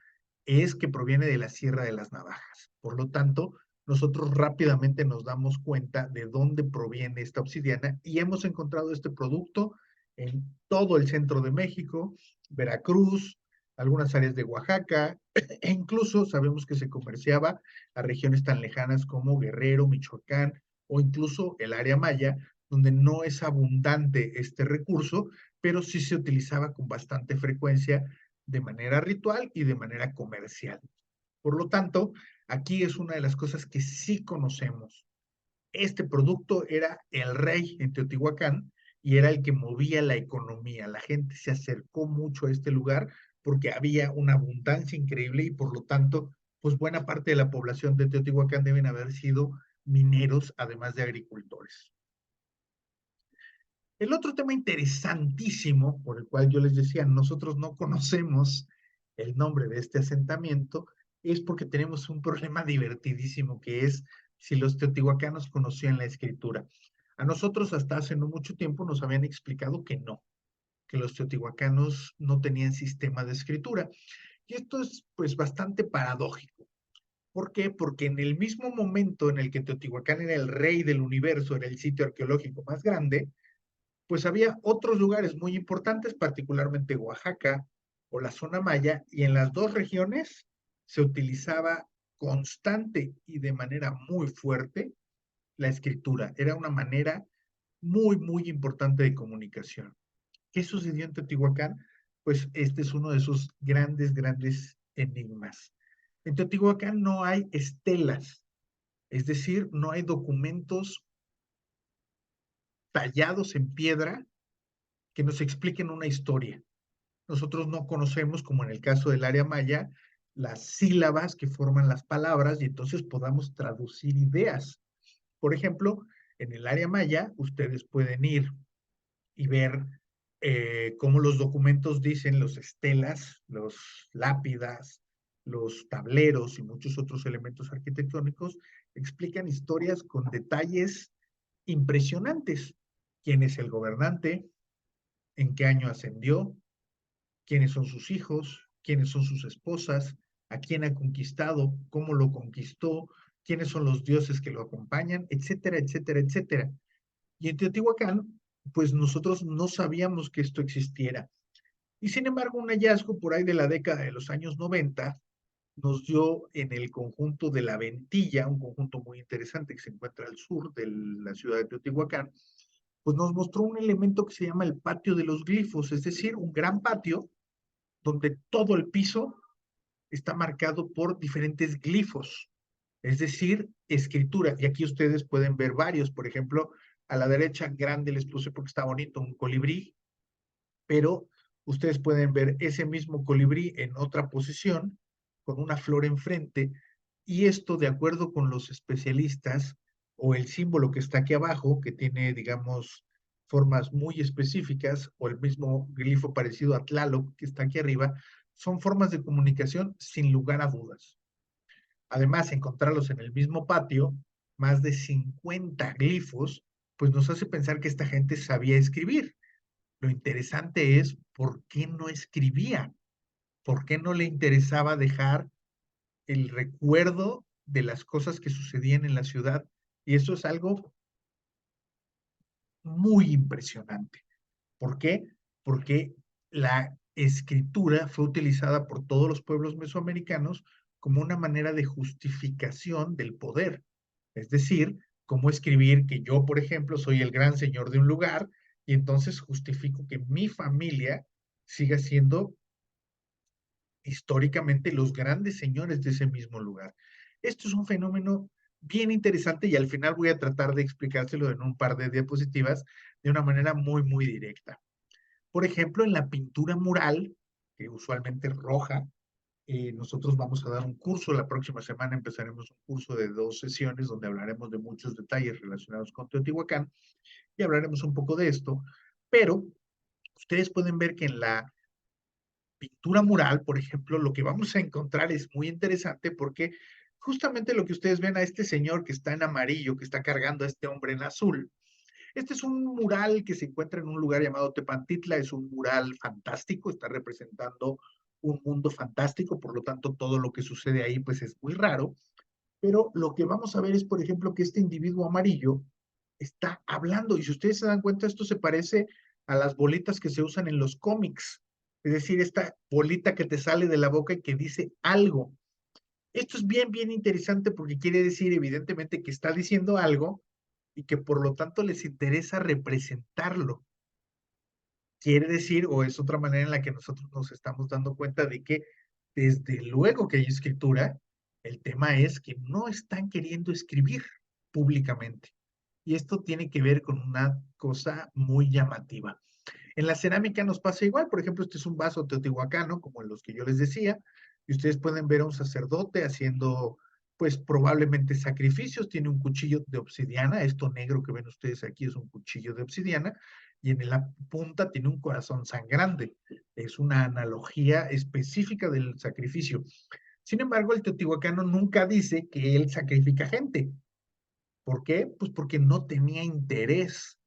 es que proviene de la Sierra de las Navajas. Por lo tanto, nosotros rápidamente nos damos cuenta de dónde proviene esta obsidiana y hemos encontrado este producto en todo el centro de México, Veracruz, algunas áreas de Oaxaca, e incluso sabemos que se comerciaba a regiones tan lejanas como Guerrero, Michoacán o incluso el área maya, donde no es abundante este recurso, pero sí se utilizaba con bastante frecuencia de manera ritual y de manera comercial. Por lo tanto, aquí es una de las cosas que sí conocemos. Este producto era el rey en Teotihuacán y era el que movía la economía. La gente se acercó mucho a este lugar porque había una abundancia increíble y por lo tanto, pues buena parte de la población de Teotihuacán deben haber sido mineros, además de agricultores. El otro tema interesantísimo, por el cual yo les decía, nosotros no conocemos el nombre de este asentamiento, es porque tenemos un problema divertidísimo, que es si los teotihuacanos conocían la escritura. A nosotros hasta hace no mucho tiempo nos habían explicado que no, que los teotihuacanos no tenían sistema de escritura. Y esto es pues bastante paradójico. ¿Por qué? Porque en el mismo momento en el que Teotihuacán era el rey del universo, era el sitio arqueológico más grande, pues había otros lugares muy importantes, particularmente Oaxaca o la zona maya, y en las dos regiones se utilizaba constante y de manera muy fuerte la escritura. Era una manera muy, muy importante de comunicación. ¿Qué sucedió en Teotihuacán? Pues este es uno de esos grandes, grandes enigmas. En Teotihuacán no hay estelas, es decir, no hay documentos tallados en piedra que nos expliquen una historia. Nosotros no conocemos, como en el caso del área maya, las sílabas que forman las palabras y entonces podamos traducir ideas. Por ejemplo, en el área maya, ustedes pueden ir y ver cómo los documentos dicen los estelas, los lápidas, los tableros y muchos otros elementos arquitectónicos, explican historias con detalles impresionantes. ¿Quién es el gobernante? ¿En qué año ascendió? ¿Quiénes son sus hijos? ¿Quiénes son sus esposas? ¿A quién ha conquistado? ¿Cómo lo conquistó? ¿Quiénes son los dioses que lo acompañan? Etcétera, etcétera, etcétera. Y en Teotihuacán, pues nosotros no sabíamos que esto existiera. Y sin embargo, un hallazgo por ahí de la década de los años 90 nos dio en el conjunto de La Ventilla, un conjunto muy interesante que se encuentra al sur de la ciudad de Teotihuacán, pues nos mostró un elemento que se llama el patio de los glifos, es decir, un gran patio donde todo el piso está marcado por diferentes glifos, es decir, escritura. Y aquí ustedes pueden ver varios, por ejemplo, a la derecha grande les puse porque está bonito un colibrí, pero ustedes pueden ver ese mismo colibrí en otra posición con una flor enfrente y esto de acuerdo con los especialistas o el símbolo que está aquí abajo, que tiene, digamos, formas muy específicas, o el mismo glifo parecido a Tlaloc que está aquí arriba, son formas de comunicación sin lugar a dudas. Además, encontrarlos en el mismo patio, más de 50 glifos, pues nos hace pensar que esta gente sabía escribir. Lo interesante es por qué no escribía, por qué no le interesaba dejar el recuerdo de las cosas que sucedían en la ciudad. Y eso es algo muy impresionante. ¿Por qué? Porque la escritura fue utilizada por todos los pueblos mesoamericanos como una manera de justificación del poder. Es decir, cómo escribir que yo, por ejemplo, soy el gran señor de un lugar y entonces justifico que mi familia siga siendo históricamente los grandes señores de ese mismo lugar. Esto es un fenómeno bien interesante y al final voy a tratar de explicárselo en un par de diapositivas de una manera muy, muy directa. Por ejemplo, en la pintura mural, que usualmente es roja, nosotros vamos a dar un curso, la próxima semana empezaremos un curso de 2 sesiones donde hablaremos de muchos detalles relacionados con Teotihuacán y hablaremos un poco de esto, pero ustedes pueden ver que en la pintura mural, por ejemplo, lo que vamos a encontrar es muy interesante porque justamente lo que ustedes ven a este señor que está en amarillo, que está cargando a este hombre en azul, este es un mural que se encuentra en un lugar llamado Tepantitla, es un mural fantástico, está representando un mundo fantástico, por lo tanto todo lo que sucede ahí pues es muy raro, pero lo que vamos a ver es, por ejemplo, que este individuo amarillo está hablando y si ustedes se dan cuenta, esto se parece a las bolitas que se usan en los cómics, es decir, esta bolita que te sale de la boca y que dice algo. Esto es bien, bien interesante porque quiere decir evidentemente que está diciendo algo y que por lo tanto les interesa representarlo. Quiere decir, o es otra manera en la que nosotros nos estamos dando cuenta de que desde luego que hay escritura, el tema es que no están queriendo escribir públicamente. Y esto tiene que ver con una cosa muy llamativa. En la cerámica nos pasa igual, por ejemplo, este es un vaso teotihuacano, como los que yo les decía, y ustedes pueden ver a un sacerdote haciendo, pues probablemente sacrificios, tiene un cuchillo de obsidiana, esto negro que ven ustedes aquí es un cuchillo de obsidiana, y en la punta tiene un corazón sangrante, es una analogía específica del sacrificio. Sin embargo, el teotihuacano nunca dice que él sacrifica gente. ¿Por qué? Pues porque no tenía interés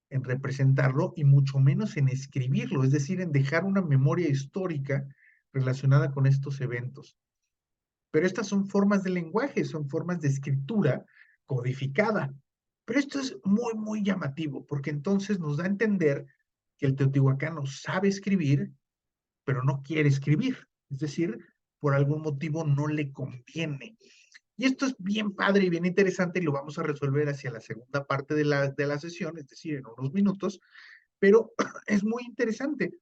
en representarlo y mucho menos en escribirlo, es decir, en dejar una memoria histórica relacionada con estos eventos. Pero estas son formas de lenguaje, son formas de escritura codificada. Pero esto es muy, muy llamativo, porque entonces nos da a entender que el teotihuacano sabe escribir, pero no quiere escribir. Es decir, por algún motivo no le conviene. Y esto es bien padre y bien interesante y lo vamos a resolver hacia la segunda parte de la sesión, es decir, en unos minutos, pero es muy interesante,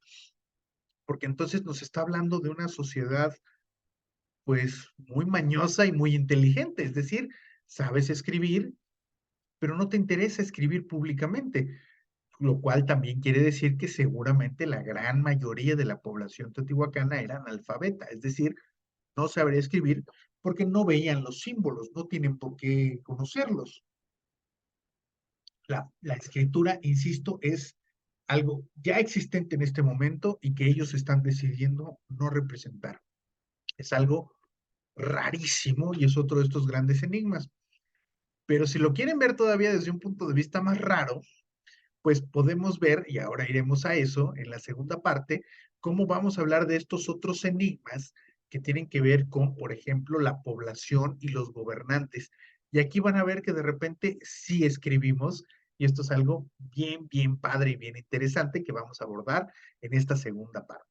porque entonces nos está hablando de una sociedad, pues, muy mañosa y muy inteligente, es decir, sabes escribir, pero no te interesa escribir públicamente, lo cual también quiere decir que seguramente la gran mayoría de la población teotihuacana era analfabeta, es decir, no sabría escribir porque no veían los símbolos, no tienen por qué conocerlos. La escritura, insisto, es algo ya existente en este momento y que ellos están decidiendo no representar. Es algo rarísimo y es otro de estos grandes enigmas. Pero si lo quieren ver todavía desde un punto de vista más raro, pues podemos ver, y ahora iremos a eso en la segunda parte, cómo vamos a hablar de estos otros enigmas que tienen que ver con, por ejemplo, la población y los gobernantes. Y aquí van a ver que de repente sí escribimos, y esto es algo bien, bien padre y bien interesante que vamos a abordar en esta segunda parte.